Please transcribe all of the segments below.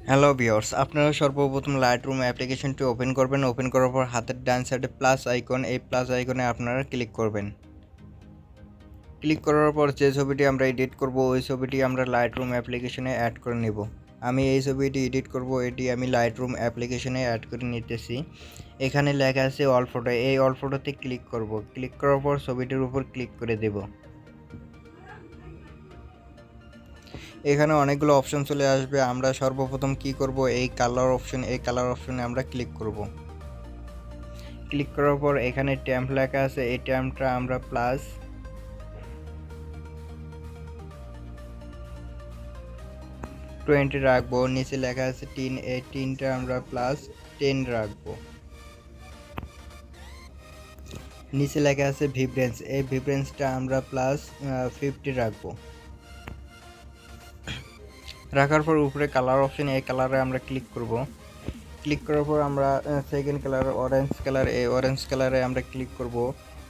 Hello viewers, আপনারা সর্বপ্রথম Lightroom অ্যাপ্লিকেশনটি ওপেন করবেন। ওপেন করার পর হাতের ডান সাইডে প্লাস আইকন, এই প্লাস আইকনে আপনারা ক্লিক করবেন। ক্লিক করার পর যে ছবিটি আমরা এডিট করব ওই ছবিটি আমরা লাইটরুম অ্যাপ্লিকেশনে অ্যাড করে নেব। আমি এই ছবিটি এডিট করব, এটি আমি লাইটরুম অ্যাপ্লিকেশনে অ্যাড করে নিতেছি। এখানে লেখা আছে অল ফটো, এই অল ফটোতে ক্লিক করব। ক্লিক করার পর ছবিটির উপর ক্লিক করে দেব। এখানে অনেকগুলো অপশন চলে আসবে। আমরা সর্বপ্রথম কি করব, এই কালার অপশনে আমরা ক্লিক করব। ক্লিক করার পর এখানে ট্যাম্প লেখা আছে, এই ট্যাম্পটা আমরা প্লাস 20 রাখবো। নিচে লেখা আছে টিন, এই টিনটা আমরা প্লাস 10 রাখবো। নিচে লেখা আছে ভিব্রেন্স, এই ভিব্রেন্সটা আমরা প্লাস 50 রাখবো। রাখার পর উপরে কালার অপশন, এই কালারে আমরা ক্লিক করব। ক্লিক করার পর আমরা সেকেন্ড কালার অরেঞ্জ কালার, এই অরেঞ্জ কালারে আমরা ক্লিক করব।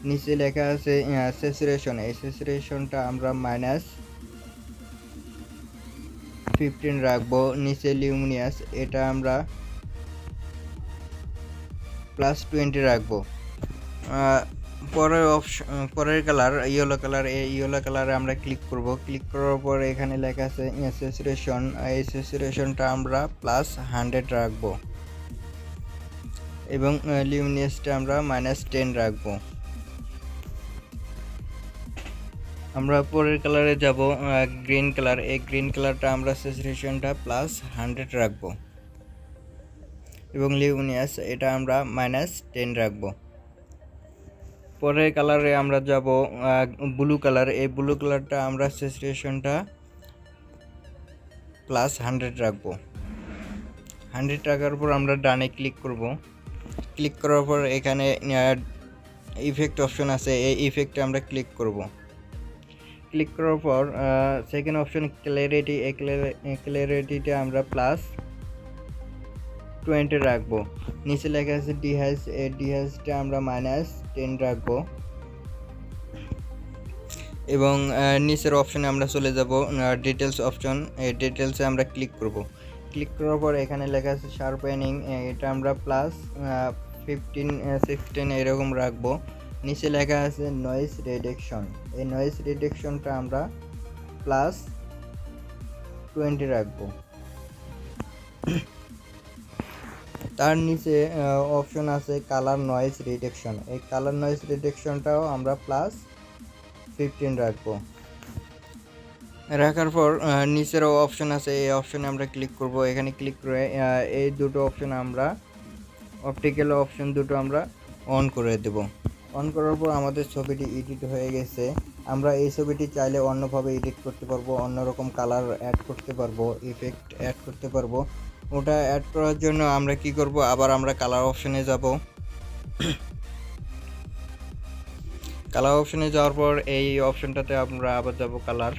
নিচে লেখা আছে স্যাচুরেশন, এই স্যাচুরেশনটা আমরা -15 রাখবো। নিচে লিউমিনিয়াস, এটা আমরা +20 রাখবো। পরের কালার ইয়েলো কালার, এই ইয়েলো কালারে আমরা ক্লিক করব। ক্লিক করার পর এখানে লেখা আছে স্যাচুরেশন, এই স্যাচুরেশনটা আমরা +100 রাখবো এবং লিউমিনিয়াসটা আমরা -10 রাখবো। আমরা পরের কালারে যাব গ্রিন কালার, এই গ্রিন কালারটা আমরা স্যাচুরেশনটা +100 রাখবো এবং লিউমিনিয়াস এটা আমরা -10 রাখবো। পরের কালারে আমরা যাব ব্লু কালার, এই ব্লু কালারটা আমরা স্যাচুরেশনটা +100 রাখবো। 100 রাখার পর আমরা ডানে ক্লিক করব। ক্লিক করার পর এখানে ইফেক্ট অপশন আছে, এই ইফেক্টে আমরা ক্লিক করব। ক্লিক করার পর সেকেন্ড অপশন ক্ল্যারিটি, এই ক্ল্যারিটিটা আমরা +20 রাখবো। নিচে লেখা আছে ডিহাইজ, এই ডিহাইজটা আমরা -10 রাখবো এবং নিচের অপশনে আমরা চলে যাব ডিটেলস অপশন, এই ডিটেলসে আমরা ক্লিক করব। ক্লিক করার পর এখানে লেখা আছে শার্পেনিং, এটা আমরা +15-16 এরকম রাখবো। নিচে লেখা আছে নয়েজ রিডাকশন, এই নয়েজ রিডাকশনটা আমরা +20 রাখবো। তার নিচে অপশন আছে কালার নয়েজ রিডাকশন, এই কালার নয়েজ রিডাকশনটাও আমরা +15 রাখবো। রাখার পর নিচেরও অপশন আছে, এই অপশনে আমরা ক্লিক করব। এখানে ক্লিক করে এই দুটো অপশন আমরা অপটিক্যাল অপশন দুটো আমরা অন করে দেব। অন করার পর আমাদের ছবিটি এডিট হয়ে গেছে। আমরা এই ছবিটি চাইলে অন্যভাবে এডিট করতে পারবো, অন্যরকম কালার অ্যাড করতে পারবো, ইফেক্ট অ্যাড করতে পারবো। ওটা অ্যাড করার জন্য আমরা কি করব, আবার আমরা কালার অপশনে যাব। কালার অপশনে যাওয়ার পর এই অপশনটাতে আমরা আবার যাব কালার।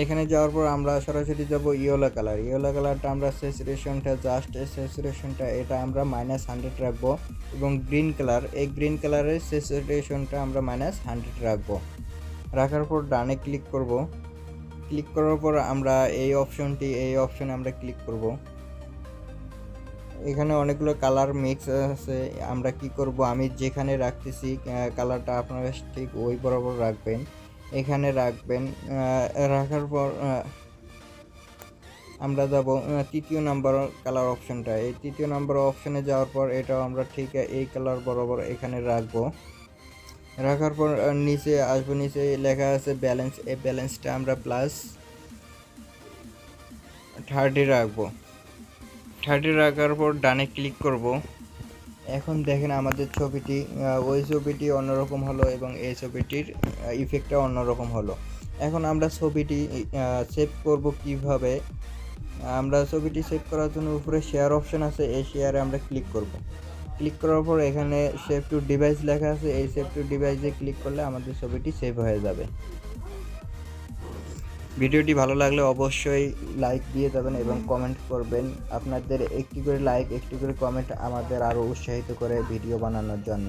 এখানে যাওয়ার পর আমরা সরাসরি যাব ইয়েলো কালার, ইয়েলো কালারটা আমরা স্যাচুরেশনটা এটা আমরা -100 রাখবো এবং গ্রিন কালার, এই গ্রিন কালারের স্যাচুরেশনটা আমরা -100 রাখবো। রাখার পর ডানে ক্লিক করব। ক্লিক করার পর আমরা এই অপশনে আমরা ক্লিক করব। এখানে অনেকগুলো কালার মিক্স আছে, আমরা কি করব, আমি যেখানে রাখতেছি কালারটা আপনারা ঠিক ওই বরাবর রাখবেন, এখানে রাখবেন। রাখার পর আমরা যাব তৃতীয় নাম্বার কালার অপশনটা, এই তৃতীয় নাম্বার অপশনে যাওয়ার পর এটাও আমরা ঠিক এই কালার বরাবর এখানে রাখবো। রাখার পর নিচে আসবো, নিচে লেখা আছে ব্যালেন্স, এই ব্যালেন্সটা আমরা +30 রাখবো। 30 রাখার পর ডানে ক্লিক করব। এখন দেখেন আমাদের ছবিটি, ওই ছবিটি অন্যরকম হলো এবং এই ছবিটির ইফেক্টটা অন্যরকম হলো। এখন আমরা ছবিটি সেভ করব কিভাবে, আমরা ছবিটি সেভ করার জন্য উপরে শেয়ার অপশন আছে, এই শেয়ারে আমরা ক্লিক করব। ক্লিক করার পর এখানে সেভ টু ডিভাইস লেখা আছে, এই সেভ টু ডিভাইসে ক্লিক করলে আমাদের ছবিটি সেভ হয়ে যাবে। ভিডিওটি ভালো লাগলে অবশ্যই লাইক দিয়ে যাবেন এবং কমেন্ট করবেন। আপনাদের একটি করে লাইক, একটি করে কমেন্ট আমাদের আরও উৎসাহিত করে ভিডিও বানানোর জন্য।